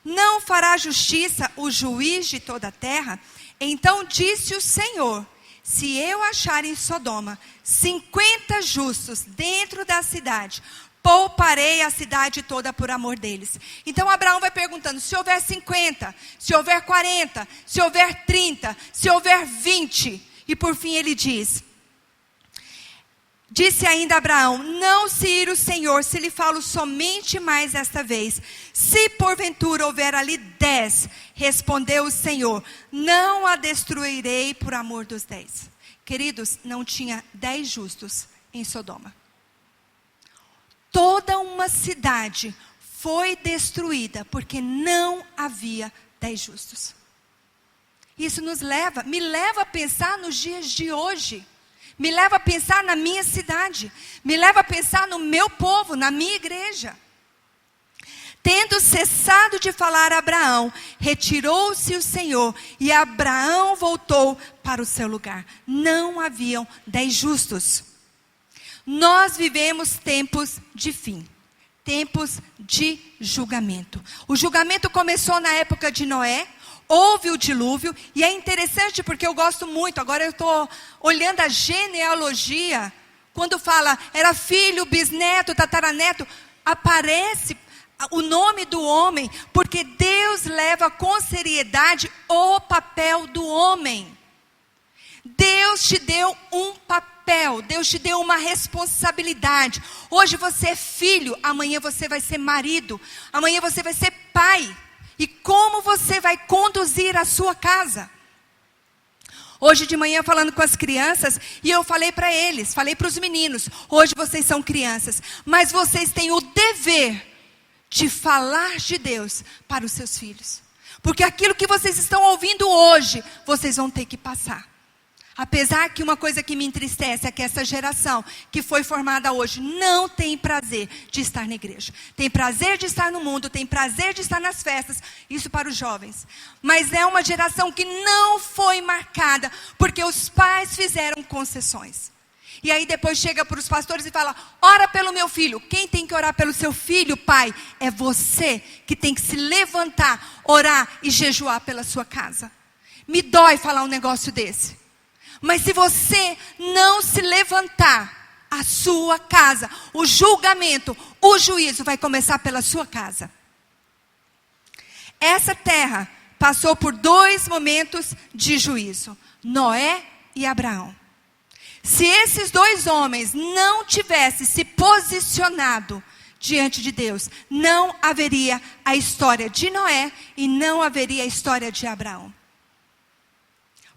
não fará justiça o juiz de toda a terra? Então disse o Senhor: se eu achar em Sodoma 50 justos dentro da cidade, pouparei a cidade toda por amor deles. Então Abraão vai perguntando: se houver 50, se houver 40, se houver 30, se houver 20. E por fim ele diz: disse ainda Abraão: não se ira o Senhor se lhe falo somente mais esta vez. Se porventura houver ali 10, respondeu o Senhor: não a destruirei por amor dos 10. Queridos, não tinha 10 justos em Sodoma. Toda uma cidade foi destruída porque não havia 10 justos. Isso me leva a pensar nos dias de hoje. Me leva a pensar na minha cidade. Me leva a pensar no meu povo, na minha igreja. Tendo cessado de falar a Abraão, retirou-se o Senhor e Abraão voltou para o seu lugar. Não haviam 10 justos. Nós vivemos tempos de fim, tempos de julgamento. O julgamento começou na época de Noé, houve o dilúvio, e é interessante porque eu gosto muito, agora eu estou olhando a genealogia, quando fala, era filho, bisneto, tataraneto, aparece o nome do homem, porque Deus leva com seriedade o papel do homem. Deus te deu um papel, Deus te deu uma responsabilidade. Hoje você é filho, amanhã você vai ser marido, amanhã você vai ser pai. E como você vai conduzir a sua casa? Hoje de manhã falando com as crianças, e eu falei para eles, falei para os meninos, hoje vocês são crianças, mas vocês têm o dever de falar de Deus para os seus filhos. Porque aquilo que vocês estão ouvindo hoje, vocês vão ter que passar. Apesar que uma coisa que me entristece é que essa geração que foi formada hoje não tem prazer de estar na igreja. Tem prazer de estar no mundo, tem prazer de estar nas festas, isso para os jovens. Mas é uma geração que não foi marcada, porque os pais fizeram concessões. E aí depois chega para os pastores e fala: ora pelo meu filho. Quem tem que orar pelo seu filho, pai? É você que tem que se levantar, orar e jejuar pela sua casa. Me dói falar um negócio desse. Mas se você não se levantar, a sua casa, o julgamento, o juízo vai começar pela sua casa. Essa terra passou por 2 momentos de juízo: Noé e Abraão. Se esses 2 homens não tivessem se posicionado diante de Deus, não haveria a história de Noé e não haveria a história de Abraão.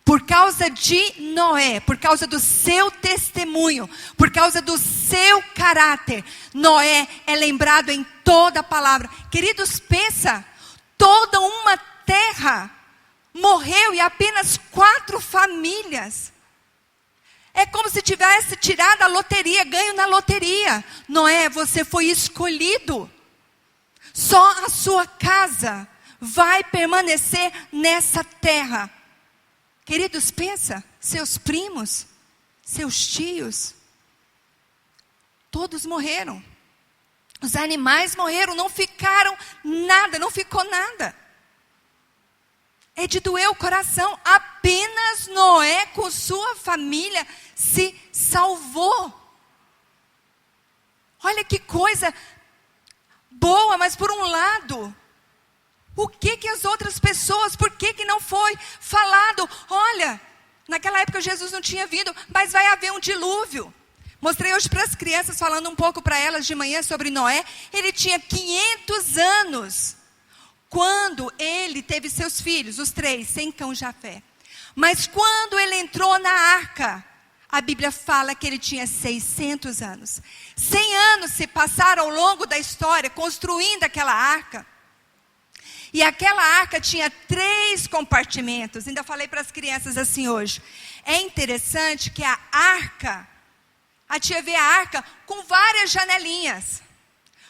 Por causa de Noé, por causa do seu testemunho, por causa do seu caráter, Noé é lembrado em toda a palavra. Queridos, pensa, toda uma terra morreu e apenas 4 famílias. É como se tivesse tirado a loteria, ganho na loteria. Noé, você foi escolhido. Só a sua casa vai permanecer nessa terra. Queridos, pensa, seus primos, seus tios, todos morreram. Os animais morreram, não ficaram nada, não ficou nada. É de doer o coração. Apenas Noé com sua família se salvou. Olha que coisa boa, mas por um lado, o que as outras pessoas, por que não foi falado? Olha, naquela época Jesus não tinha vindo, mas vai haver um dilúvio. Mostrei hoje para as crianças, falando um pouco para elas de manhã sobre Noé. Ele tinha 500 anos quando ele teve seus filhos, os 3, Sem, Cão, Jafé. Mas quando ele entrou na arca, a Bíblia fala que ele tinha 600 anos. 100 anos se passaram ao longo da história construindo aquela arca. E aquela arca tinha 3 compartimentos. Ainda falei para as crianças assim hoje. É interessante que a tia vê a arca com várias janelinhas.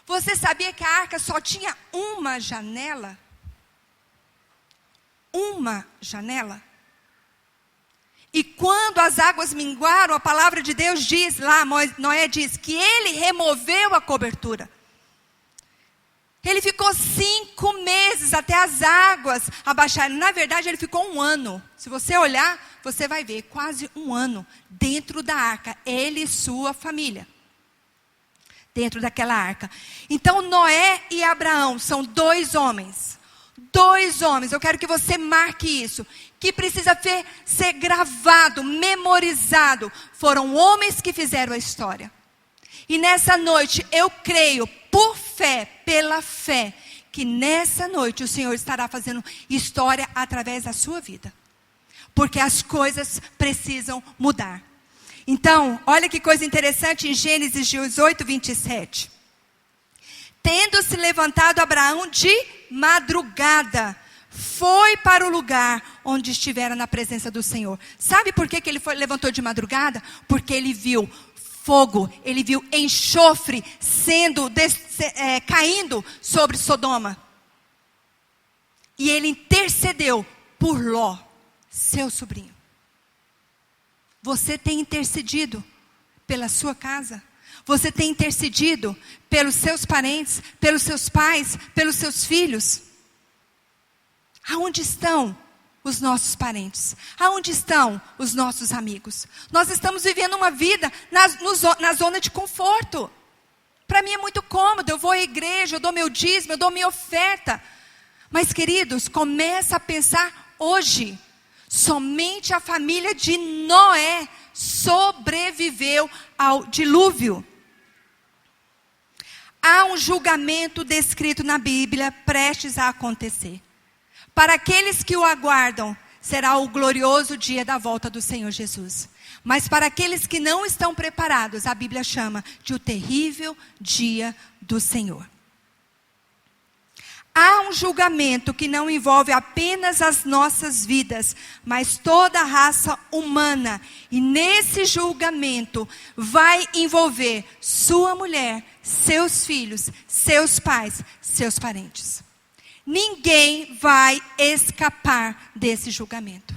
Você sabia que a arca só tinha uma janela? Uma janela. E quando as águas minguaram, a palavra de Deus diz lá, Noé diz que ele removeu a cobertura. Ele ficou 5 meses até as águas abaixarem. Na verdade, ele ficou 1 ano. Se você olhar, você vai ver, quase 1 ano dentro da arca. Ele e sua família. Dentro daquela arca. Então, Noé e Abraão são 2 homens. 2 homens, eu quero que você marque isso. Que precisa ser gravado, memorizado. Foram homens que fizeram a história. E nessa noite, eu creio, por fé, pela fé, que nessa noite o Senhor estará fazendo história através da sua vida. Porque as coisas precisam mudar. Então, olha que coisa interessante em Gênesis 18, 27. Tendo se levantado Abraão de madrugada, foi para o lugar onde estivera na presença do Senhor. Sabe por que ele levantou de madrugada? Porque ele viu fogo, ele viu enxofre caindo sobre Sodoma. E ele intercedeu por Ló, seu sobrinho. Você tem intercedido pela sua casa? Você tem intercedido pelos seus parentes, pelos seus pais, pelos seus filhos? Aonde estão os nossos parentes? Aonde estão os nossos amigos? Nós estamos vivendo uma vida na zona de conforto. Para mim é muito cômodo, eu vou à igreja, eu dou meu dízimo, eu dou minha oferta. Mas queridos, começa a pensar hoje. Somente a família de Noé sobreviveu ao dilúvio. Há um julgamento descrito na Bíblia prestes a acontecer. Para aqueles que o aguardam, será o glorioso dia da volta do Senhor Jesus. Mas para aqueles que não estão preparados, a Bíblia chama de o terrível dia do Senhor. Há um julgamento que não envolve apenas as nossas vidas, mas toda a raça humana. E nesse julgamento vai envolver sua mulher, seus filhos, seus pais, seus parentes. Ninguém vai escapar desse julgamento.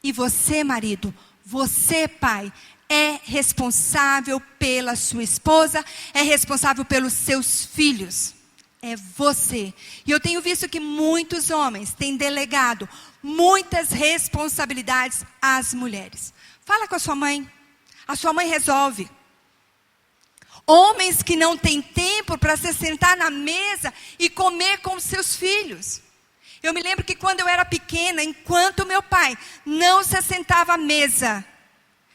E você, marido, você, pai, é responsável pela sua esposa, é responsável pelos seus filhos. É você. E eu tenho visto que muitos homens têm delegado muitas responsabilidades às mulheres. Fala com a sua mãe. A sua mãe resolve. Homens que não têm tempo para se sentar na mesa e comer com seus filhos. Eu me lembro que quando eu era pequena, enquanto meu pai não se sentava à mesa,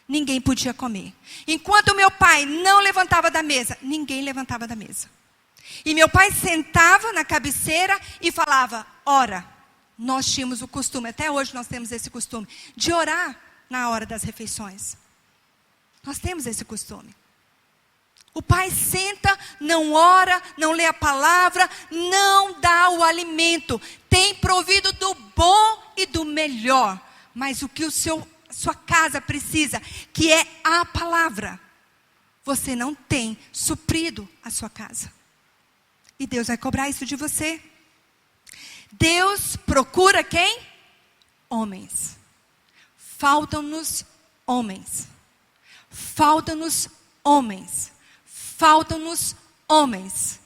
ninguém podia comer. Enquanto meu pai não levantava da mesa, ninguém levantava da mesa. E meu pai sentava na cabeceira e falava, ora. Nós tínhamos o costume, até hoje nós temos esse costume, de orar na hora das refeições. Nós temos esse costume. O pai senta, não ora, não lê a palavra, não dá o alimento. Tem provido do bom e do melhor. Mas o que sua casa precisa, que é a palavra, você não tem suprido a sua casa. E Deus vai cobrar isso de você. Deus procura quem? Homens. Faltam-nos homens. Faltam-nos homens. Faltam-nos homens.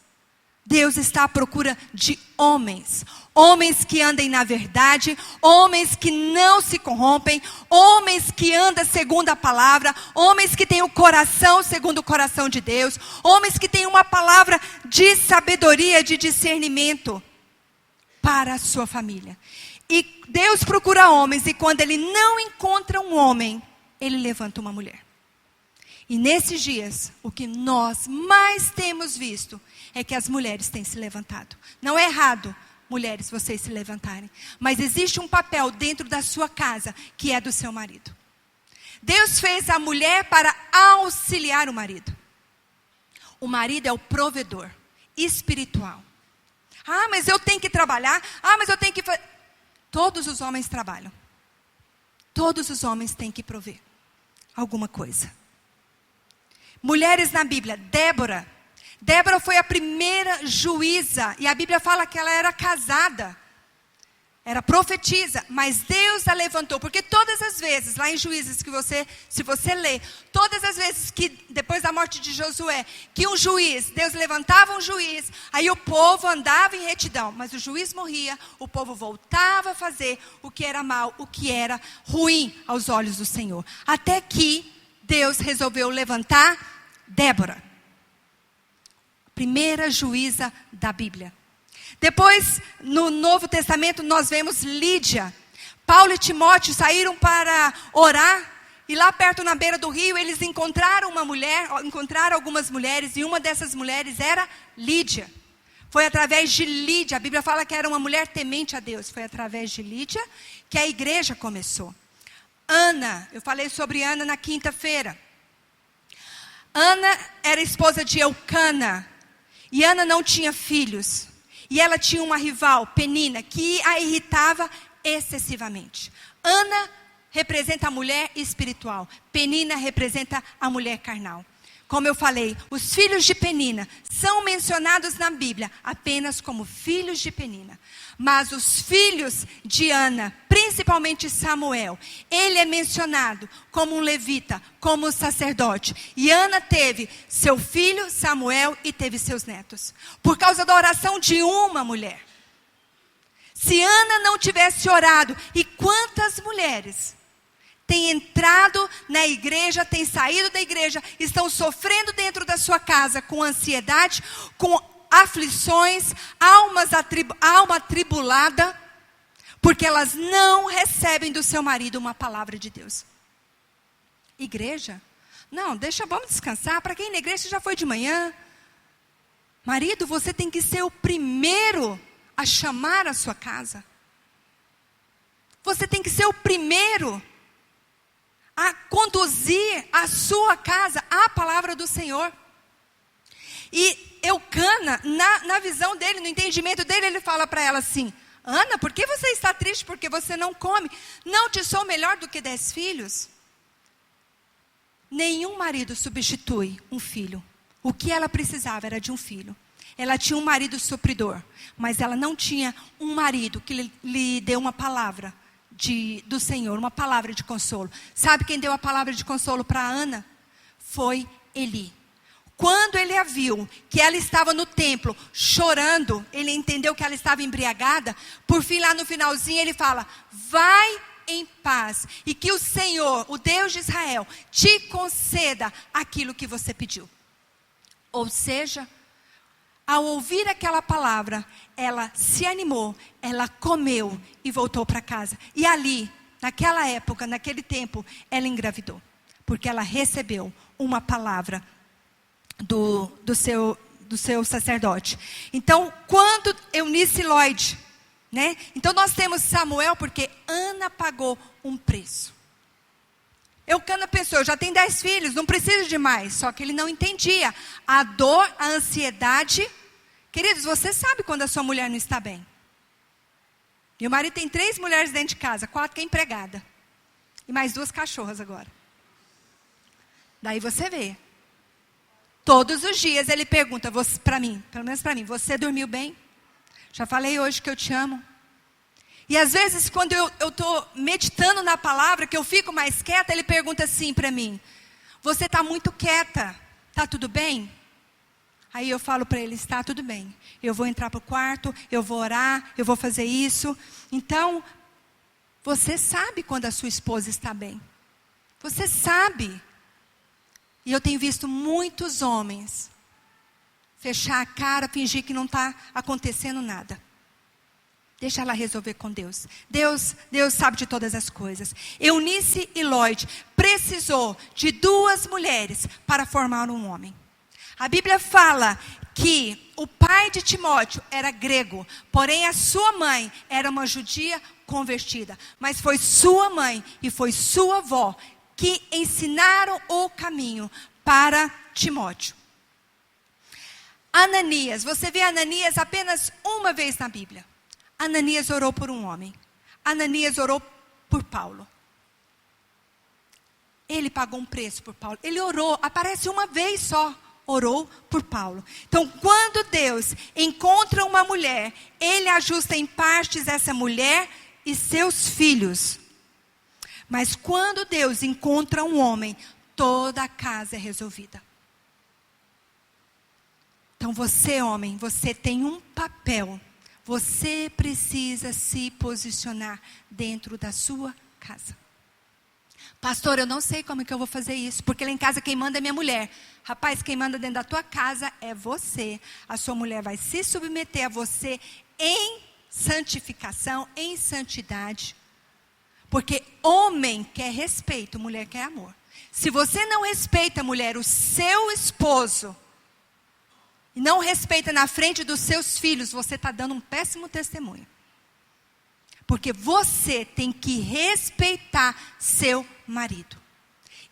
Deus está à procura de homens. Homens que andem na verdade, homens que não se corrompem, homens que andam segundo a palavra, homens que têm o coração segundo o coração de Deus, homens que têm uma palavra de sabedoria, de discernimento para a sua família. E Deus procura homens, e quando Ele não encontra um homem, Ele levanta uma mulher. E nesses dias, o que nós mais temos visto é que as mulheres têm se levantado. Não é errado, mulheres, vocês se levantarem. Mas existe um papel dentro da sua casa, que é do seu marido. Deus fez a mulher para auxiliar o marido. O marido é o provedor espiritual. Ah, mas eu tenho que trabalhar. Ah, mas eu tenho que... Todos os homens trabalham. Todos os homens têm que prover alguma coisa. Mulheres na Bíblia, Débora. Débora foi a primeira juíza, e a Bíblia fala que ela era casada. era profetisa, mas Deus a levantou, porque todas as vezes, lá em Juízes, se você ler, todas as vezes que, depois da morte de Josué, que um juiz, Deus levantava um juiz, aí o povo andava em retidão, mas o juiz morria, o povo voltava a fazer o que era mal, o que era ruim aos olhos do Senhor. Até que Deus resolveu levantar Débora, primeira juíza da Bíblia. Depois, no Novo Testamento, nós vemos Lídia. Paulo e Timóteo saíram para orar. E lá perto, na beira do rio, eles encontraram algumas mulheres. E uma dessas mulheres era Lídia. Foi através de Lídia, a Bíblia fala que era uma mulher temente a Deus. Foi através de Lídia que a igreja começou. Ana, eu falei sobre Ana na quinta-feira. Ana era esposa de Eucana. E Ana não tinha filhos. E ela tinha uma rival, Penina, que a irritava excessivamente. Ana representa a mulher espiritual. Penina representa a mulher carnal. Como eu falei, os filhos de Penina são mencionados na Bíblia apenas como filhos de Penina. Mas os filhos de Ana, principalmente Samuel, ele é mencionado como um levita, como um sacerdote. E Ana teve seu filho Samuel e teve seus netos. Por causa da oração de uma mulher. Se Ana não tivesse orado, e quantas mulheres têm entrado na igreja, têm saído da igreja, estão sofrendo dentro da sua casa com ansiedade, com aflições, alma atribulada, porque elas não recebem do seu marido uma palavra de Deus. Igreja? Não, vamos descansar. Para quem ir na igreja, você já foi de manhã. Marido, você tem que ser o primeiro a chamar a sua casa. Você tem que ser o primeiro a conduzir a sua casa à palavra do Senhor. E Eucana, na visão dele, no entendimento dele, ele fala para ela assim: Ana, por que você está triste porque você não come? Não te sou melhor do que 10 filhos? Nenhum marido substitui um filho. O que ela precisava era de um filho. Ela tinha um marido supridor, mas ela não tinha um marido que lhe deu uma palavra do Senhor, uma palavra de consolo. Sabe quem deu a palavra de consolo para Ana? Foi Eli. Quando ele a viu, que ela estava no templo chorando, ele entendeu que ela estava embriagada. Por fim, lá no finalzinho, ele fala: vai em paz, e que o Senhor, o Deus de Israel, te conceda aquilo que você pediu. Ou seja, ao ouvir aquela palavra, ela se animou, ela comeu e voltou para casa. E ali, naquela época, naquele tempo, ela engravidou, porque ela recebeu uma palavra do seu sacerdote. Então, quando Eunice Lloyd, né? Então nós temos Samuel porque Ana pagou um preço. Eucana pensou: eu já tenho 10 filhos, não preciso de mais. Só que ele não entendia a dor, a ansiedade. Queridos, você sabe quando a sua mulher não está bem. Meu marido tem 3 mulheres dentro de casa, 4 que é empregada. E mais 2 cachorras agora. Daí você vê. Todos os dias ele pergunta para mim, pelo menos para mim: você dormiu bem? Já falei hoje que eu te amo. E às vezes quando eu estou meditando na palavra, que eu fico mais quieta, ele pergunta assim para mim: você está muito quieta, está tudo bem? Aí eu falo para ele: está tudo bem. Eu vou entrar para o quarto, eu vou orar, eu vou fazer isso. Então, você sabe quando a sua esposa está bem. Você sabe. E eu tenho visto muitos homens fechar a cara, fingir que não está acontecendo nada. Deixa ela resolver com Deus. Deus sabe de todas as coisas. Eunice e Lloyd precisou de 2 mulheres para formar um homem. A Bíblia fala que o pai de Timóteo era grego, porém a sua mãe era uma judia convertida. Mas foi sua mãe e foi sua avó que ensinaram o caminho para Timóteo. Ananias, você vê Ananias apenas uma vez na Bíblia. Ananias orou por um homem. Ananias orou por Paulo. Ele pagou um preço por Paulo. Ele orou, aparece uma vez só orou por Paulo. Então, quando Deus encontra uma mulher, Ele ajusta em partes essa mulher e seus filhos. Mas quando Deus encontra um homem, toda a casa é resolvida. Então você, homem, você tem um papel. Você precisa se posicionar dentro da sua casa. Pastor, eu não sei como é que eu vou fazer isso, porque lá em casa quem manda é minha mulher. Rapaz, quem manda dentro da tua casa é você. A sua mulher vai se submeter a você em santificação, em santidade. Porque homem quer respeito, mulher quer amor. Se você não respeita, mulher, o seu esposo, e não respeita na frente dos seus filhos, você está dando um péssimo testemunho. Porque você tem que respeitar seu marido.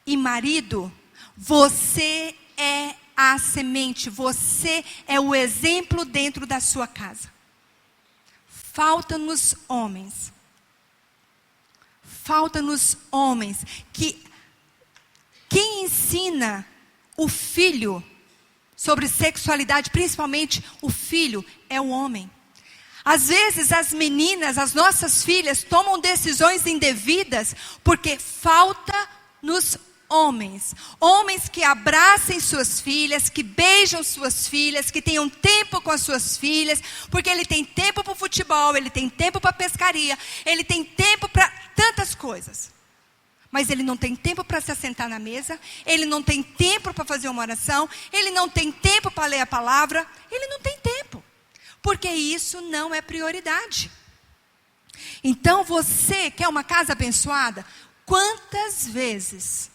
E marido, você é a semente, você é o exemplo dentro da sua casa. Falta-nos homens. Falta-nos homens que quem ensina o filho sobre sexualidade, principalmente o filho, é o homem. Às vezes as meninas, as nossas filhas, tomam decisões indevidas porque falta nos homens. Homens que abracem suas filhas, que beijam suas filhas, que tenham tempo com as suas filhas, porque ele tem tempo para o futebol, ele tem tempo para a pescaria, ele tem tempo para tantas coisas. Mas ele não tem tempo para se assentar na mesa, ele não tem tempo para fazer uma oração, ele não tem tempo para ler a palavra, ele não tem tempo. Porque isso não é prioridade. Então você quer uma casa abençoada? Quantas vezes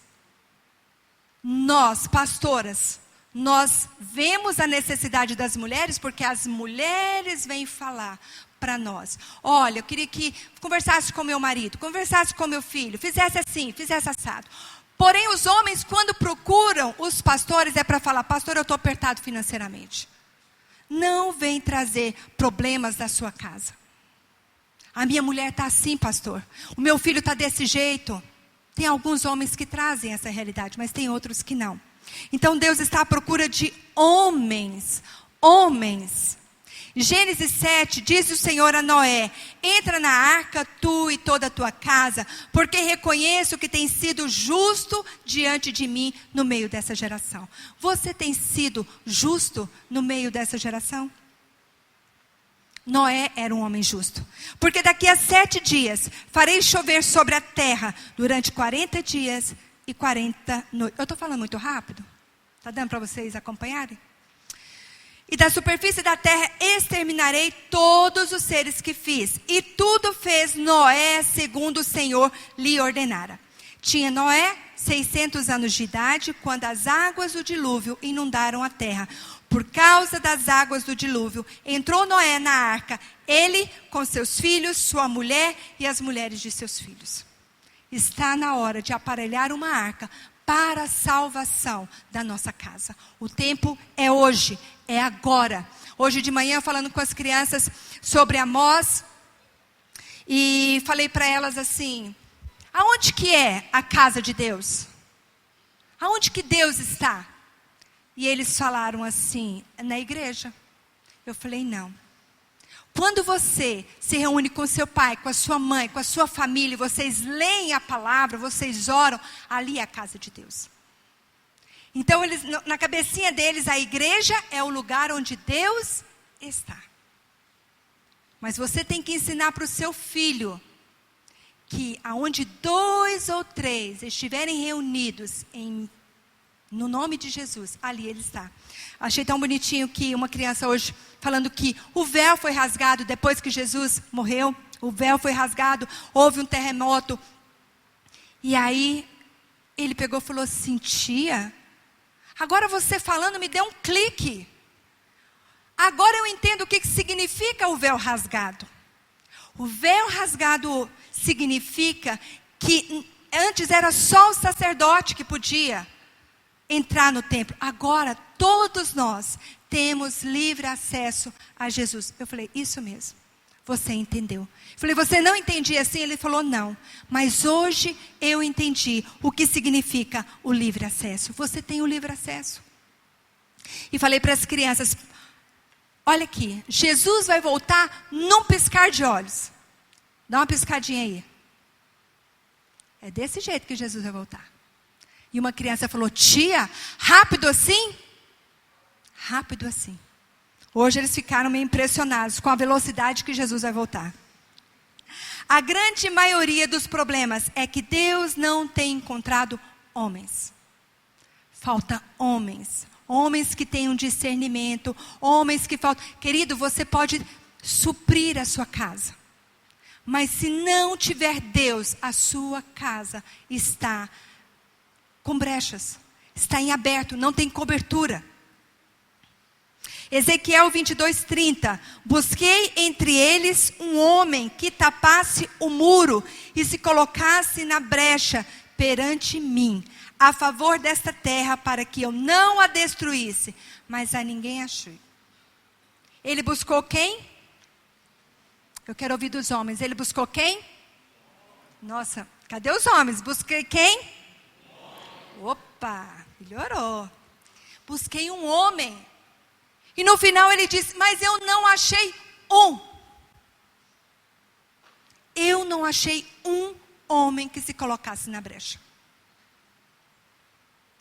nós, pastoras, nós vemos a necessidade das mulheres, porque as mulheres vêm falar para nós. Olha, eu queria que conversasse com meu marido, conversasse com meu filho, fizesse assim, fizesse assado. Porém, os homens, quando procuram os pastores, é para falar, pastor, eu estou apertado financeiramente. Não vem trazer problemas da sua casa. A minha mulher está assim, pastor. O meu filho está desse jeito. Tem alguns homens que trazem essa realidade, mas tem outros que não. Então, Deus está à procura de homens. Homens. Gênesis 7, diz o Senhor a Noé, entra na arca tu e toda a tua casa, porque reconheço que tem sido justo diante de mim no meio dessa geração. Você tem sido justo no meio dessa geração? Noé era um homem justo. Porque daqui a 7 dias, farei chover sobre a terra, durante 40 dias e 40 noites. Eu estou falando muito rápido? Está dando para vocês acompanharem? E da superfície da terra exterminarei todos os seres que fiz. E tudo fez Noé segundo o Senhor lhe ordenara. Tinha Noé 600 anos de idade, quando as águas do dilúvio inundaram a terra. Por causa das águas do dilúvio, entrou Noé na arca, ele com seus filhos, sua mulher e as mulheres de seus filhos. Está na hora de aparelhar uma arca para a salvação da nossa casa. O tempo é hoje, é agora. Hoje de manhã, falando com as crianças sobre Amós, e falei para elas assim, aonde que é a casa de Deus? Aonde que Deus está? E eles falaram assim, na igreja. Eu falei, não. Quando você se reúne com seu pai, com a sua mãe, com a sua família, vocês leem a palavra, vocês oram, ali é a casa de Deus. Então, eles, na cabecinha deles, a igreja é o lugar onde Deus está. Mas você tem que ensinar para o seu filho que aonde 2 ou 3 estiverem reunidos no nome de Jesus, ali ele está. Achei tão bonitinho que uma criança hoje falando que o véu foi rasgado depois que Jesus morreu. O véu foi rasgado, houve um terremoto. E aí ele pegou e falou assim, tia, agora você falando me deu um clique. Agora eu entendo o que significa o véu rasgado. O véu rasgado significa que antes era só o sacerdote que podia entrar no templo. Agora todos nós temos livre acesso a Jesus. Eu falei, isso mesmo. Você entendeu. Eu falei, você não entendia assim? Ele falou, não. Mas hoje eu entendi o que significa o livre acesso. Você tem o livre acesso. E falei para as crianças, olha aqui, Jesus vai voltar num piscar de olhos. Dá uma piscadinha aí. É desse jeito que Jesus vai voltar. E uma criança falou, tia, rápido assim? Rápido assim. Hoje eles ficaram meio impressionados com a velocidade que Jesus vai voltar. A grande maioria dos problemas é que Deus não tem encontrado homens. Falta homens. Homens que tenham discernimento. Homens que faltam. Querido, você pode suprir a sua casa. Mas se não tiver Deus, a sua casa está com brechas. Está em aberto, não tem cobertura. Ezequiel 22:30. Busquei entre eles um homem que tapasse o muro e se colocasse na brecha perante mim, a favor desta terra, para que eu não a destruísse. Mas a ninguém achei. Ele buscou quem? Eu quero ouvir dos homens. Ele buscou quem? Nossa, cadê os homens? Busquei quem? Opa, melhorou. Busquei um homem. E no final ele disse, mas eu não achei um. Eu não achei um homem que se colocasse na brecha.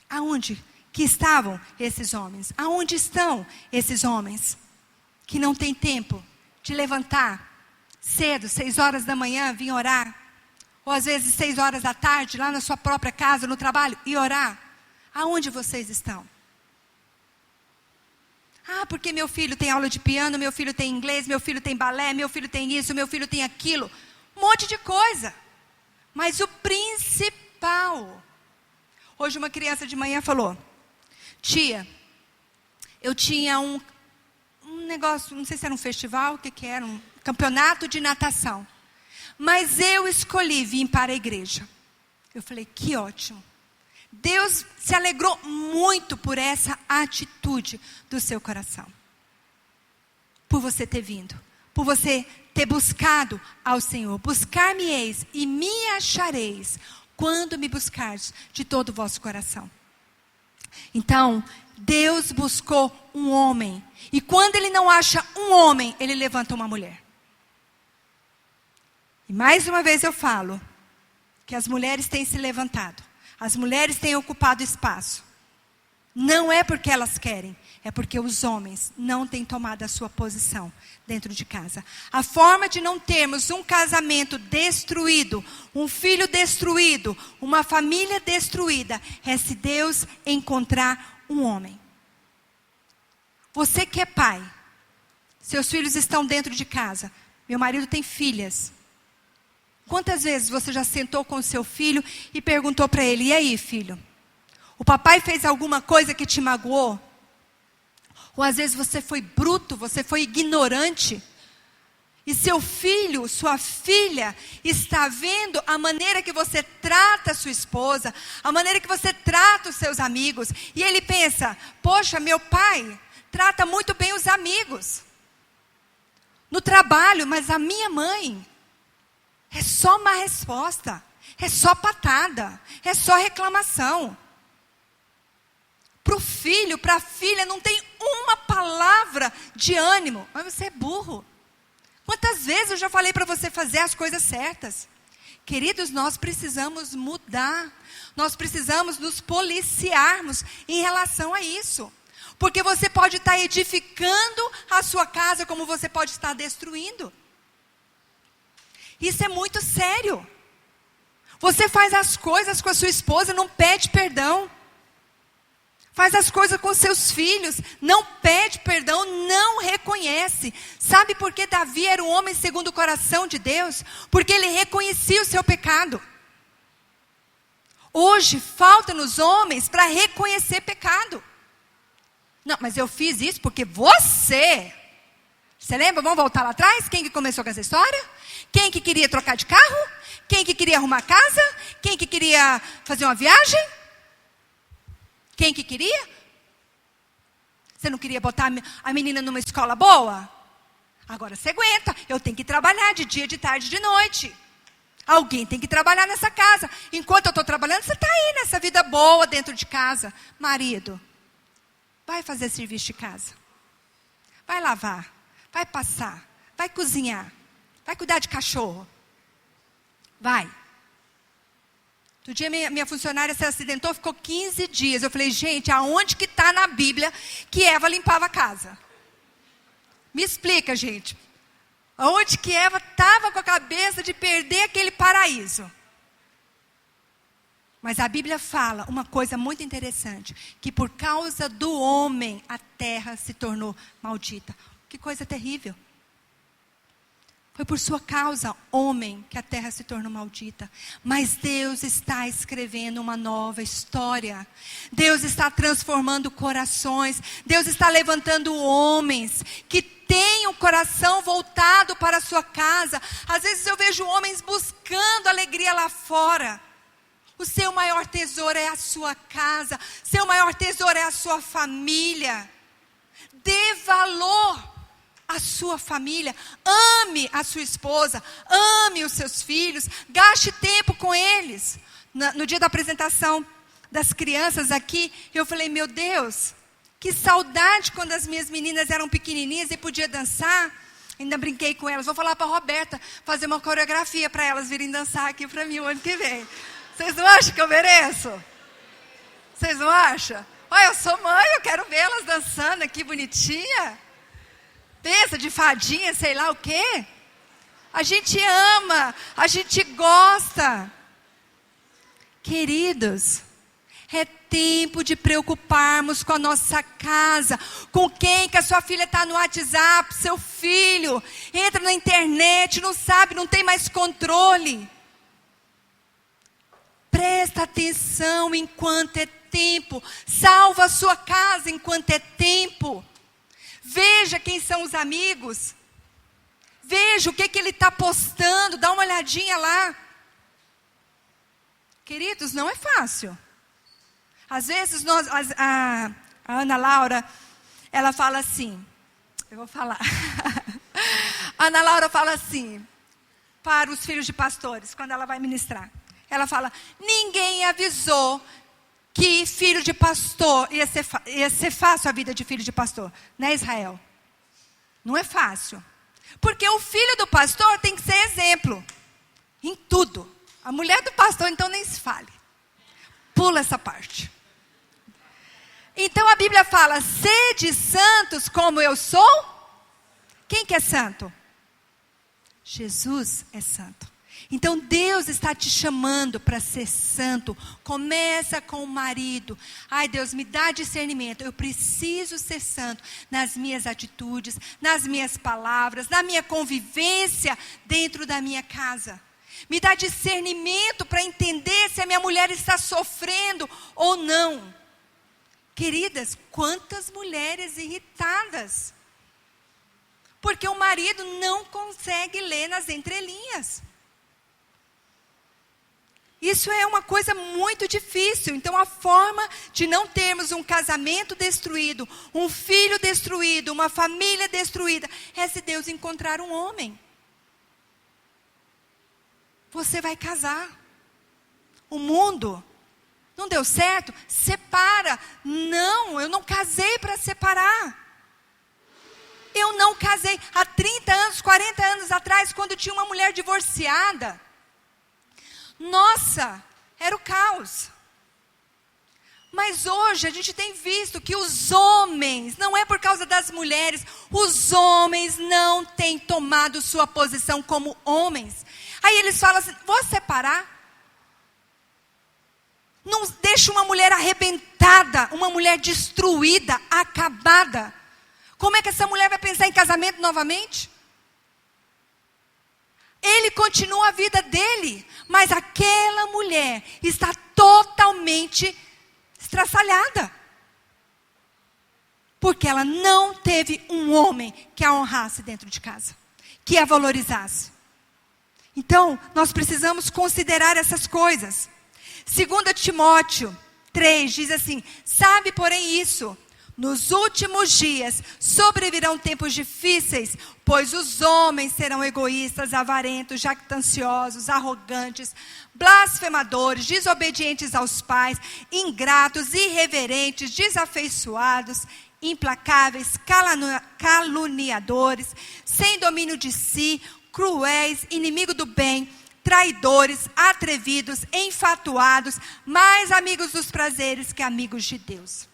Aonde que estavam esses homens? Aonde estão esses homens que não têm tempo de levantar cedo, 6 horas da manhã, vir orar? Ou às vezes 6 horas da tarde, lá na sua própria casa, no trabalho, e orar? Aonde vocês estão? Ah, porque meu filho tem aula de piano, meu filho tem inglês, meu filho tem balé, meu filho tem isso, meu filho tem aquilo. Um monte de coisa. Mas o principal. Hoje uma criança de manhã falou, tia, eu tinha um negócio, não sei se era um festival, o que era, um campeonato de natação. Mas eu escolhi vir para a igreja. Eu falei, que ótimo. Deus se alegrou muito por essa atitude do seu coração. Por você ter vindo. Por você ter buscado ao Senhor. Buscar-me-eis e me achareis quando me buscardes de todo o vosso coração. Então, Deus buscou um homem. E quando ele não acha um homem, ele levanta uma mulher. E mais uma vez eu falo que as mulheres têm se levantado. As mulheres têm ocupado espaço. Não é porque elas querem, é porque os homens não têm tomado a sua posição dentro de casa. A forma de não termos um casamento destruído, um filho destruído, uma família destruída, é se Deus encontrar um homem. Você que é pai, seus filhos estão dentro de casa. Meu marido tem filhas. Quantas vezes você já sentou com o seu filho e perguntou para ele, e aí, filho? O papai fez alguma coisa que te magoou? Ou às vezes você foi bruto, você foi ignorante. E seu filho, sua filha, está vendo a maneira que você trata a sua esposa, a maneira que você trata os seus amigos. E ele pensa, poxa, meu pai trata muito bem os amigos. No trabalho, mas a minha mãe... é só má resposta, é só patada, é só reclamação. Para o filho, para a filha, não tem uma palavra de ânimo. Mas você é burro. Quantas vezes eu já falei para você fazer as coisas certas? Queridos, nós precisamos mudar. Nós precisamos nos policiarmos em relação a isso. Porque você pode estar edificando a sua casa como você pode estar destruindo. Isso é muito sério. Você faz as coisas com a sua esposa, não pede perdão. Faz as coisas com seus filhos, não pede perdão, não reconhece. Sabe por que Davi era um homem segundo o coração de Deus? Porque ele reconhecia o seu pecado. Hoje, falta nos homens para reconhecer pecado. Não, mas eu fiz isso porque você... Você lembra? Vamos voltar lá atrás? Quem que começou com essa história? Quem que queria trocar de carro? Quem que queria arrumar casa? Quem que queria fazer uma viagem? Quem que queria? Você não queria botar a menina numa escola boa? Agora você aguenta. Eu tenho que trabalhar de dia, de tarde, de noite. Alguém tem que trabalhar nessa casa. Enquanto eu estou trabalhando, você está aí nessa vida boa dentro de casa. Marido, vai fazer serviço de casa. Vai lavar, vai passar, vai cozinhar, vai cuidar de cachorro. Vai. Outro dia minha funcionária se acidentou, ficou 15 dias. Eu falei, gente, aonde que está na Bíblia que Eva limpava a casa? Me explica, gente. Aonde que Eva estava com a cabeça de perder aquele paraíso? Mas a Bíblia fala uma coisa muito interessante, que por causa do homem a terra se tornou maldita. Que coisa terrível. Foi por sua causa, homem, que a terra se tornou maldita. Mas Deus está escrevendo uma nova história. Deus está transformando corações. Deus está levantando homens que têm o coração voltado para a sua casa. Às vezes eu vejo homens buscando alegria lá fora. O seu maior tesouro é a sua casa. Seu maior tesouro é a sua família. Dê valor a sua família, ame a sua esposa, ame os seus filhos, gaste tempo com eles. No dia da apresentação das crianças aqui, eu falei, meu Deus, que saudade quando as minhas meninas eram pequenininhas e podia dançar. Ainda brinquei com elas, vou falar para a Roberta, fazer uma coreografia para elas virem dançar aqui para mim o ano que vem. Vocês não acham que eu mereço? Vocês não acham? Olha, eu sou mãe, eu quero vê-las dançando aqui bonitinha. Pensa de fadinha, sei lá o quê. A gente ama, a gente gosta. Queridos, é tempo de preocuparmos com a nossa casa. Com quem que a sua filha está no WhatsApp, seu filho. Entra na internet, não sabe, não tem mais controle. Presta atenção enquanto é tempo. Salva a sua casa enquanto é tempo. Veja quem são os amigos. Veja o que ele está postando. Dá uma olhadinha lá. Queridos, não é fácil. Às vezes a Ana Laura, ela fala assim. Eu vou falar. A Ana Laura fala assim para os filhos de pastores, quando ela vai ministrar. Ela fala, ninguém avisou que filho de pastor, ia ser fácil a vida de filho de pastor, né, Israel? Não é fácil. Porque o filho do pastor tem que ser exemplo. Em tudo. A mulher do pastor, então, nem se fale. Pula essa parte. Então, a Bíblia fala, sede santos como eu sou. Quem que é santo? Jesus é santo. Então Deus está te chamando para ser santo. Começa com o marido. Ai, Deus, me dá discernimento. Eu preciso ser santo nas minhas atitudes, nas minhas palavras, na minha convivência dentro da minha casa. Me dá discernimento para entender se a minha mulher está sofrendo ou não. Queridas, quantas mulheres irritadas. Porque o marido não consegue ler nas entrelinhas. Isso é uma coisa muito difícil. Então a forma de não termos um casamento destruído, um filho destruído, uma família destruída, é se Deus encontrar um homem. Você vai casar. O mundo não deu certo? Separa. Não, eu não casei para separar. Eu não casei. Há 30 anos, 40 anos atrás, quando tinha uma mulher divorciada, nossa, era o caos. Mas hoje a gente tem visto que os homens, não é por causa das mulheres, os homens não têm tomado sua posição como homens. Aí eles falam assim, vou separar? Não deixa uma mulher arrebentada, uma mulher destruída, acabada. Como é que essa mulher vai pensar em casamento novamente? Ele continua a vida dele, mas aquela mulher está totalmente estraçalhada. Porque ela não teve um homem que a honrasse dentro de casa, que a valorizasse. Então, nós precisamos considerar essas coisas. 2 Timóteo 3 diz assim, sabe porém isso, Nos últimos dias sobrevirão tempos difíceis, pois os homens serão egoístas, avarentos, jactanciosos, arrogantes, blasfemadores, desobedientes aos pais, ingratos, irreverentes, desafeiçoados, implacáveis, caluniadores, sem domínio de si, cruéis, inimigo do bem, traidores, atrevidos, enfatuados, mais amigos dos prazeres que amigos de Deus.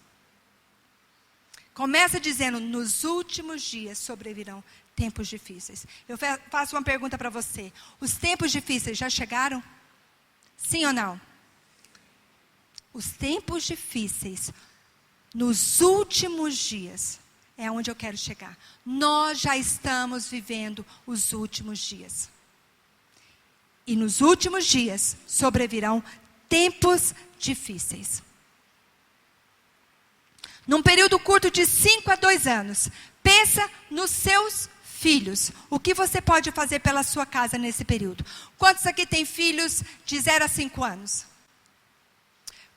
Começa dizendo, nos últimos dias sobrevirão tempos difíceis. Eu faço uma pergunta para você. Os tempos difíceis já chegaram? Sim ou não? Os tempos difíceis, nos últimos dias, é onde eu quero chegar. Nós já estamos vivendo os últimos dias. E nos últimos dias sobrevirão tempos difíceis. Num período curto de 5 a 2 anos, pensa nos seus filhos. O que você pode fazer pela sua casa nesse período? Quantos aqui têm filhos de 0 a 5 anos?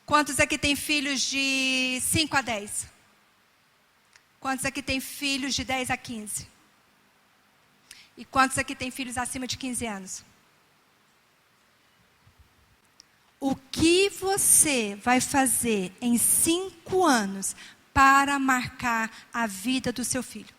Quantos aqui têm filhos de 5 a 10? Quantos aqui têm filhos de 10 a 15? E quantos aqui têm filhos acima de 15 anos? O que você vai fazer em 5 anos para marcar a vida do seu filho?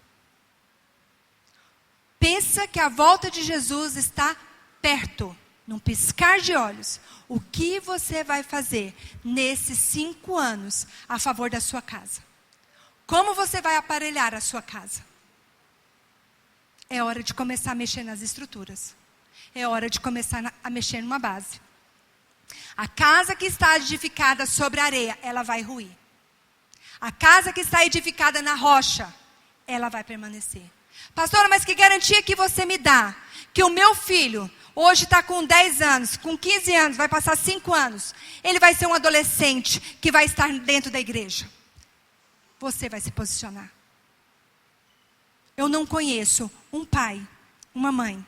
Pensa que a volta de Jesus está perto, num piscar de olhos. O que você vai fazer nesses 5 anos a favor da sua casa? Como você vai aparelhar a sua casa? É hora de começar a mexer nas estruturas. É hora de começar a mexer numa base. A casa que está edificada sobre a areia, ela vai ruir. A casa que está edificada na rocha, ela vai permanecer. Pastora, mas que garantia que você me dá? Que o meu filho, hoje está com 10 anos, com 15 anos, vai passar 5 anos. Ele vai ser um adolescente que vai estar dentro da igreja. Você vai se posicionar. Eu não conheço um pai, uma mãe,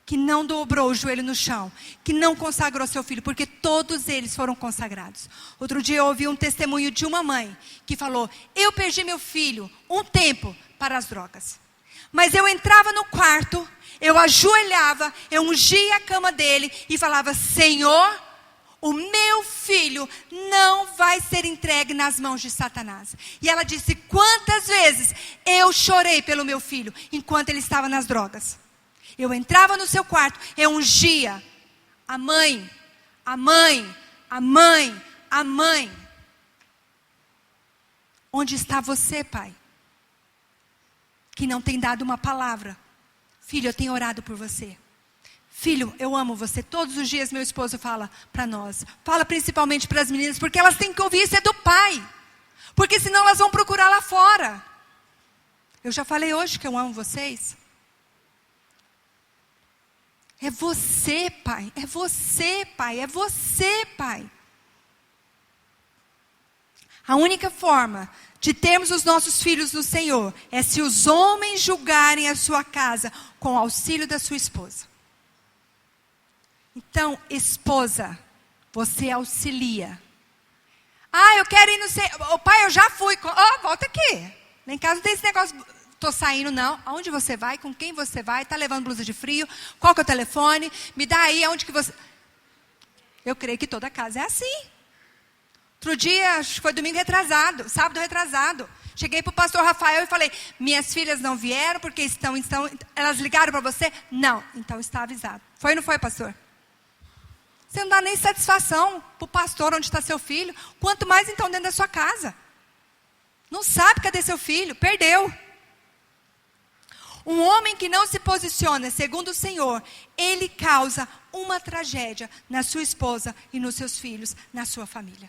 que não dobrou o joelho no chão, que não consagrou seu filho, porque todos eles foram consagrados. Outro dia eu ouvi um testemunho de uma mãe, que falou, eu perdi meu filho um tempo para as drogas. Mas eu entrava no quarto, eu ajoelhava, eu ungia a cama dele e falava, Senhor, o meu filho não vai ser entregue nas mãos de Satanás. E ela disse, quantas vezes eu chorei pelo meu filho, enquanto ele estava nas drogas. Eu entrava no seu quarto, eu ungia a mãe, a mãe, a mãe, a mãe. Onde está você, pai? Que não tem dado uma palavra. Filho, eu tenho orado por você. Filho, eu amo você. Todos os dias meu esposo fala para nós. Fala principalmente para as meninas, porque elas têm que ouvir isso é do pai. Porque senão elas vão procurar lá fora. Eu já falei hoje que eu amo vocês. É você, pai. É você, pai. É você, pai. A única forma de termos os nossos filhos no Senhor é se os homens julgarem a sua casa com o auxílio da sua esposa. Então, esposa, você auxilia. Ah, eu quero ir no... Oh, pai, eu já fui. Oh, volta aqui. Nem caso desse negócio... Estou saindo, não. Aonde você vai? Com quem você vai? Está levando blusa de frio? Qual que é o telefone? Me dá aí aonde que você... Eu creio que toda casa é assim. Outro dia, acho que foi domingo retrasado, sábado retrasado. Cheguei para o pastor Rafael e falei, minhas filhas não vieram porque estão... Elas ligaram para você? Não. Então está avisado. Foi ou não foi, pastor? Você não dá nem satisfação para o pastor onde está seu filho. Quanto mais então dentro da sua casa. Não sabe cadê seu filho. Perdeu. Um homem que não se posiciona segundo o Senhor, ele causa uma tragédia na sua esposa e nos seus filhos, na sua família.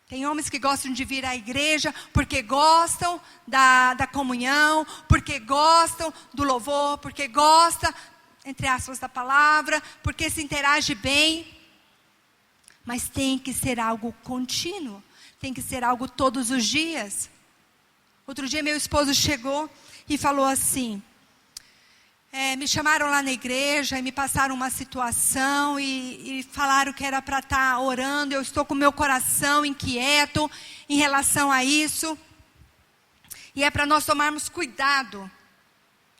Tem homens que gostam de vir à igreja porque gostam da comunhão, porque gostam do louvor, porque gostam, entre aspas, da palavra, porque se interage bem. Mas tem que ser algo contínuo, tem que ser algo todos os dias. Outro dia meu esposo chegou e falou assim, me chamaram lá na igreja e me passaram uma situação e falaram que era para estar orando. Eu estou com meu coração inquieto em relação a isso. E é para nós tomarmos cuidado,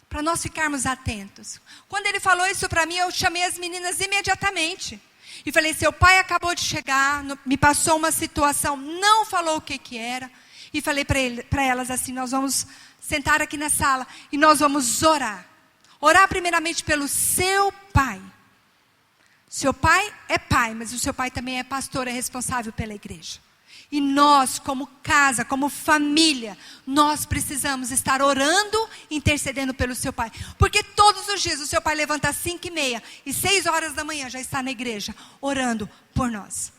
para nós ficarmos atentos. Quando ele falou isso para mim, eu chamei as meninas imediatamente. E falei, seu pai acabou de chegar, me passou uma situação, não falou o que era. E falei para elas assim, nós vamos sentar aqui na sala e nós vamos orar. Orar primeiramente pelo seu pai. Seu pai é pai, mas o seu pai também é pastor, é responsável pela igreja. E nós, como casa, como família, nós precisamos estar orando, intercedendo pelo seu pai. Porque todos os dias o seu pai levanta às 5:30 e 6 horas da manhã já está na igreja, orando por nós.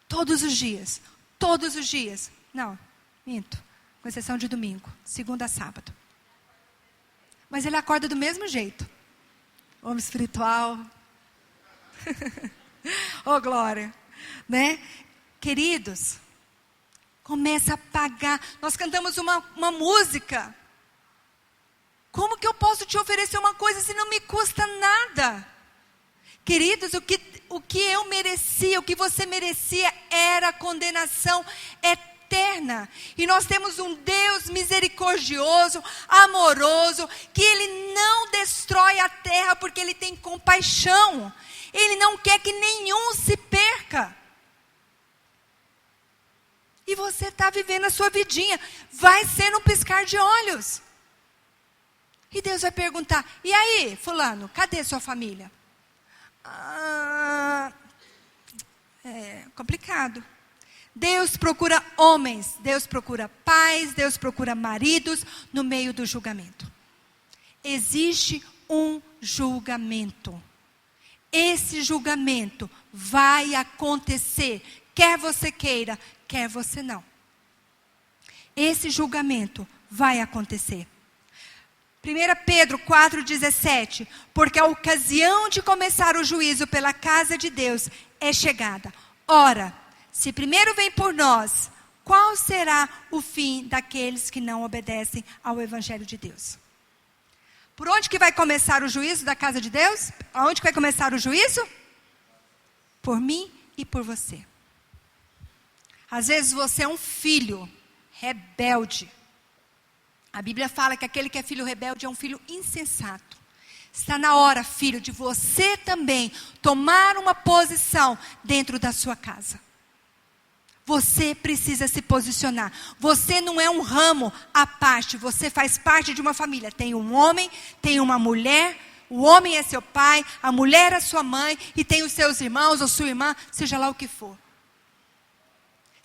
Todos os dias. Todos os dias. Não, minto. Com exceção de domingo, segunda a sábado. Mas ele acorda do mesmo jeito. Homem espiritual. Oh, glória. Né? Queridos, começa a pagar. Nós cantamos uma música. Como que eu posso te oferecer uma coisa se não me custa nada? Queridos, o que eu merecia, o que você merecia era condenação eterna. E nós temos um Deus misericordioso, amoroso, que Ele não destrói a terra porque Ele tem compaixão. Ele não quer que nenhum se perca. E você está vivendo a sua vidinha. Vai ser um piscar de olhos. E Deus vai perguntar, e aí, fulano, cadê sua família? É complicado. Deus procura homens, Deus procura pais, Deus procura maridos no meio do julgamento. Existe um julgamento. Esse julgamento vai acontecer, quer você queira, quer você não. Esse julgamento vai acontecer. 1 Pedro 4,17, porque a ocasião de começar o juízo pela casa de Deus é chegada. Ora, se primeiro vem por nós, qual será o fim daqueles que não obedecem ao Evangelho de Deus? Por onde que vai começar o juízo da casa de Deus? Aonde que vai começar o juízo? Por mim e por você. Às vezes você é um filho rebelde. A Bíblia fala que aquele que é filho rebelde é um filho insensato. Está na hora, filho, de você também tomar uma posição dentro da sua casa. Você precisa se posicionar. Você não é um ramo à parte. Você faz parte de uma família. Tem um homem, tem uma mulher. O homem é seu pai, a mulher é sua mãe. E tem os seus irmãos ou sua irmã, seja lá o que for.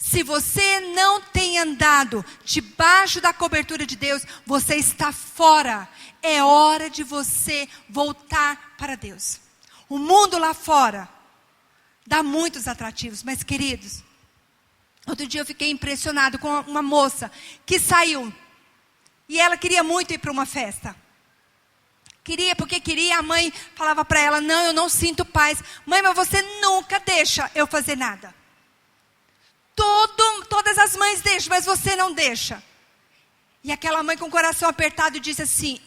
Se você não tem andado debaixo da cobertura de Deus, você está fora. É hora de você voltar para Deus. O mundo lá fora dá muitos atrativos, mas queridos, outro dia eu fiquei impressionado com uma moça que saiu. E ela queria muito ir para uma festa. Queria, porque queria. A mãe falava para ela, não, eu não sinto paz. Mãe, mas você nunca deixa eu fazer nada. Todas as mães deixam, mas você não deixa. E aquela mãe com o coração apertado disse assim,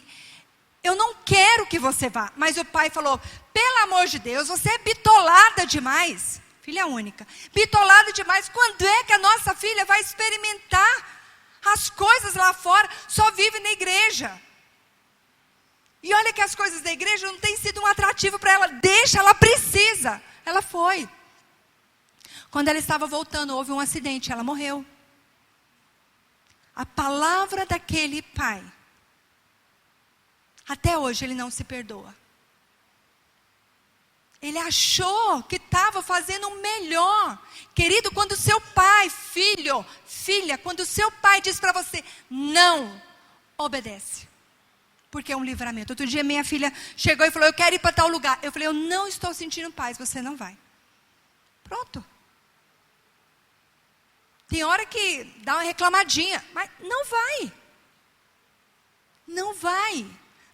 eu não quero que você vá. Mas o pai falou, pelo amor de Deus, você é bitolada demais. Filha única. Bitolada demais. Quando é que a nossa filha vai experimentar as coisas lá fora? Só vive na igreja. E olha que as coisas da igreja não têm sido um atrativo para ela. Deixa, ela precisa. Ela foi. Quando ela estava voltando, houve um acidente, ela morreu. A palavra daquele pai, até hoje ele não se perdoa. Ele achou que estava fazendo o melhor. Querido, quando o seu pai, filho, filha, quando o seu pai diz para você, não, obedece. Porque é um livramento. Outro dia minha filha chegou e falou, eu quero ir para tal lugar. Eu falei, eu não estou sentindo paz, você não vai. Pronto. Tem hora que dá uma reclamadinha, mas não vai. Não vai.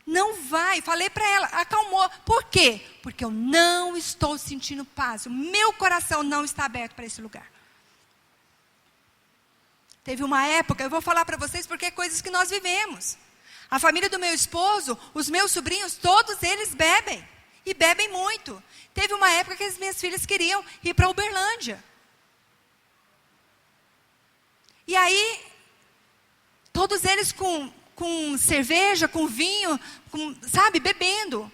Não vai. Falei para ela, acalmou. Por quê? Porque eu não estou sentindo paz. O meu coração não está aberto para esse lugar. Teve uma época, eu vou falar para vocês porque é coisas que nós vivemos. A família do meu esposo, os meus sobrinhos, todos eles bebem. E bebem muito. Teve uma época que as minhas filhas queriam ir para Uberlândia. E aí, todos eles com cerveja, com vinho, sabe, bebendo.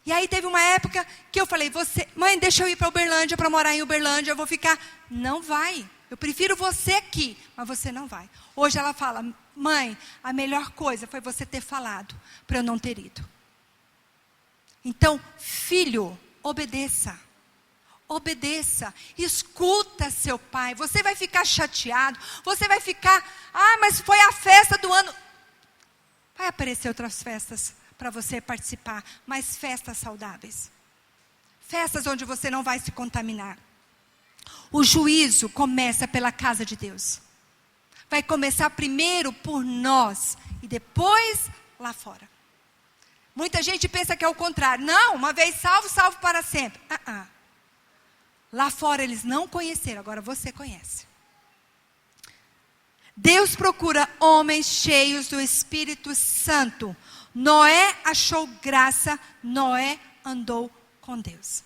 E aí teve uma época que eu falei, mãe, deixa eu ir para Uberlândia, para morar em Uberlândia, eu vou ficar. Não vai, eu prefiro você aqui, mas você não vai. Hoje ela fala, mãe, a melhor coisa foi você ter falado, para eu não ter ido. Então, filho, obedeça. Obedeça, escuta seu pai. Você vai ficar chateado, você vai ficar, mas foi a festa do ano. Vai aparecer outras festas para você participar, mas festas saudáveis. Festas onde você não vai se contaminar. O juízo começa pela casa de Deus. Vai começar primeiro por nós e depois lá fora. Muita gente pensa que é o contrário. Não, uma vez salvo, salvo para sempre. Lá fora eles não conheceram, agora você conhece. Deus procura homens cheios do Espírito Santo. Noé achou graça, Noé andou com Deus.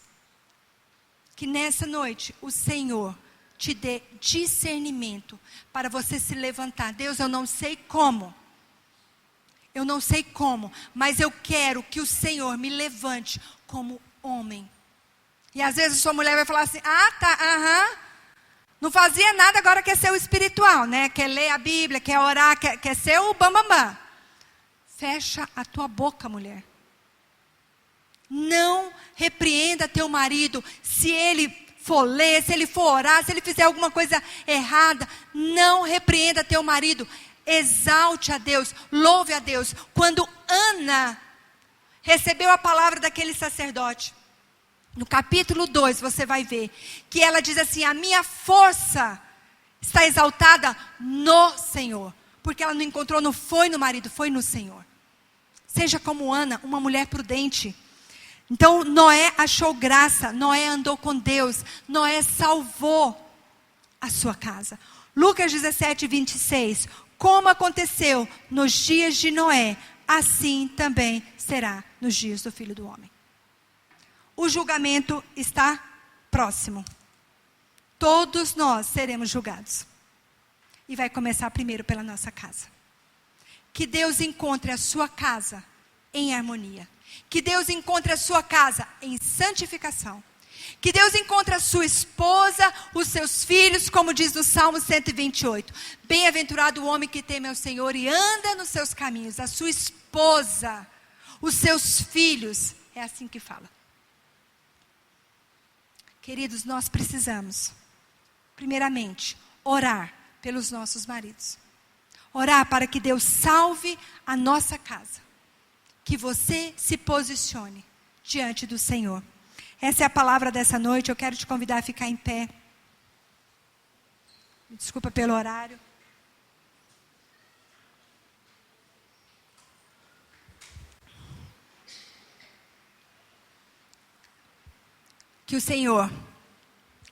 Que nessa noite o Senhor te dê discernimento para você se levantar. Deus, eu não sei como. Eu não sei como, mas eu quero que o Senhor me levante como homem. E às vezes a sua mulher vai falar assim, não fazia nada, agora quer ser o espiritual, né? Quer ler a Bíblia, quer orar, quer ser o bambambam. Fecha a tua boca, mulher. Não repreenda teu marido se ele for ler, se ele for orar, se ele fizer alguma coisa errada. Não repreenda teu marido. Exalte a Deus, louve a Deus. Quando Ana recebeu a palavra daquele sacerdote, no capítulo 2 você vai ver que ela diz assim, a minha força está exaltada no Senhor. Porque ela não encontrou, não foi no marido, foi no Senhor. Seja como Ana, uma mulher prudente. Então Noé achou graça, Noé andou com Deus, Noé salvou a sua casa. Lucas 17, 26. Como aconteceu nos dias de Noé, assim também será nos dias do Filho do Homem. O julgamento está próximo. Todos nós seremos julgados. E vai começar primeiro pela nossa casa. Que Deus encontre a sua casa em harmonia. Que Deus encontre a sua casa em santificação. Que Deus encontre a sua esposa, os seus filhos, como diz no Salmo 128. Bem-aventurado o homem que teme ao Senhor e anda nos seus caminhos. A sua esposa, os seus filhos. É assim que fala. Queridos, nós precisamos, primeiramente, orar pelos nossos maridos. Orar para que Deus salve a nossa casa. Que você se posicione diante do Senhor. Essa é a palavra dessa noite. Eu quero te convidar a ficar em pé. Me desculpa pelo horário. Que o Senhor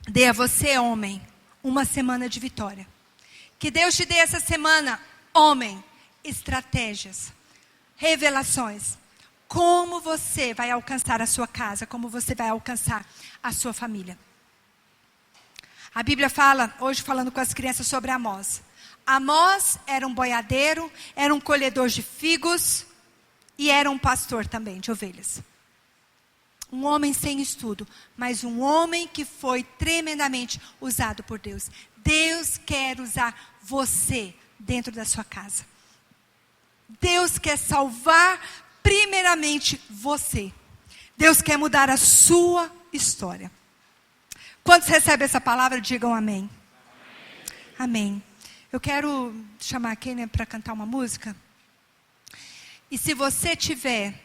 dê a você, homem, uma semana de vitória. Que Deus te dê essa semana, homem, estratégias, revelações. Como você vai alcançar a sua casa, como você vai alcançar a sua família. A Bíblia fala, hoje falando com as crianças sobre Amós. Amós era um boiadeiro, era um colhedor de figos e era um pastor também de ovelhas. Um homem sem estudo, mas um homem que foi tremendamente usado por Deus. Deus quer usar você dentro da sua casa. Deus quer salvar primeiramente você. Deus quer mudar a sua história. Quantos recebem essa palavra, digam amém. Amém. Eu quero chamar a Kênia para cantar uma música. E se você tiver...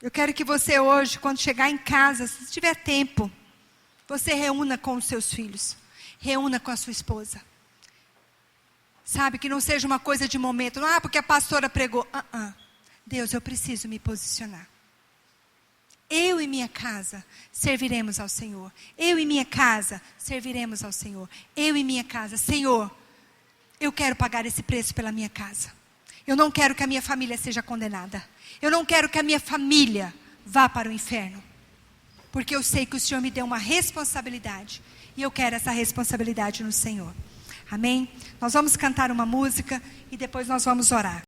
Eu quero que você hoje, quando chegar em casa, se tiver tempo, você reúna com os seus filhos. Reúna com a sua esposa. Sabe, que não seja uma coisa de momento. Porque a pastora pregou. Deus, eu preciso me posicionar. Eu e minha casa serviremos ao Senhor. Eu e minha casa serviremos ao Senhor. Eu e minha casa. Senhor, eu quero pagar esse preço pela minha casa. Eu não quero que a minha família seja condenada. Eu não quero que a minha família vá para o inferno. Porque eu sei que o Senhor me deu uma responsabilidade. E eu quero essa responsabilidade no Senhor. Amém? Nós vamos cantar uma música e depois nós vamos orar.